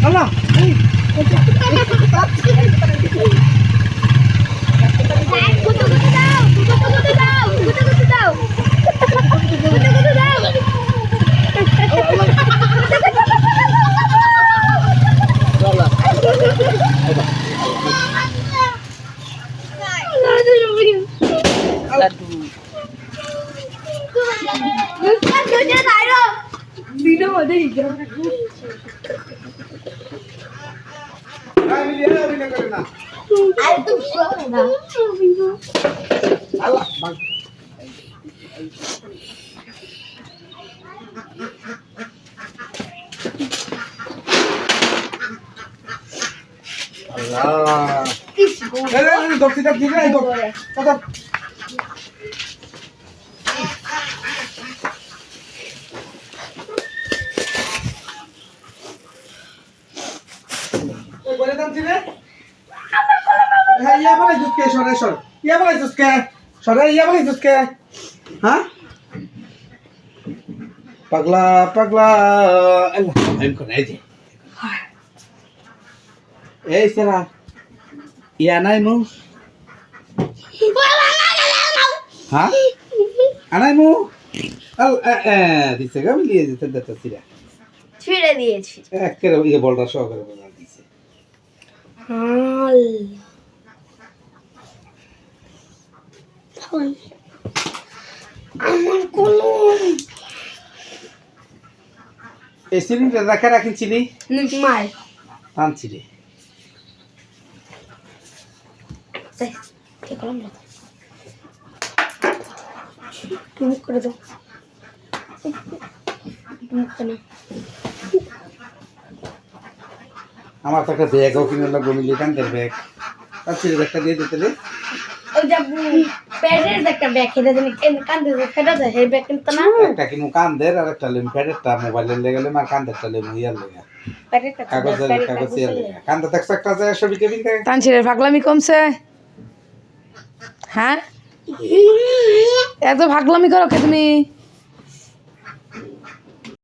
আল্লাহ পাগলা পাগলা এই সেরা ইয়া নাই মু হ্যাঁ আনাই মু দিছে গা মিলিয়ে দিতে দাতা সিরা ছিড়ে দিয়েছি একেবারে ইয়ে বলটা সহকারে বলা দিছে হাল আমার কলম এই সিলিংটা রাখা রাখিছিলি মাই আনছিলি কলম মুখ করে দাও মুখ না আমার তো একটা ব্যাগও কিনে লাগবো মিলিয়ে কান্দের ব্যাগ আনছিলি একটা দিয়ে দিতে রে ওই যে প্যাডের একটা ব্যাগ খেতে দেন কান্দে ফেটা যায় এই ব্যাগ কিনতে না একটা কিনু কান্দের আর একটা লিম প্যাডেরটা মোবাইলের লেগে গেলে আর কান্দেরটা লিম ইয়ার লেগে প্যাডেরটা কাগজ ইয়ার লেগে কান্দে দেখছ একটা যায় ছবি টেবিল থেকে তানছিরের পাগলামি কমছে হ্যাঁ এত পাগলামি করো কে তুমি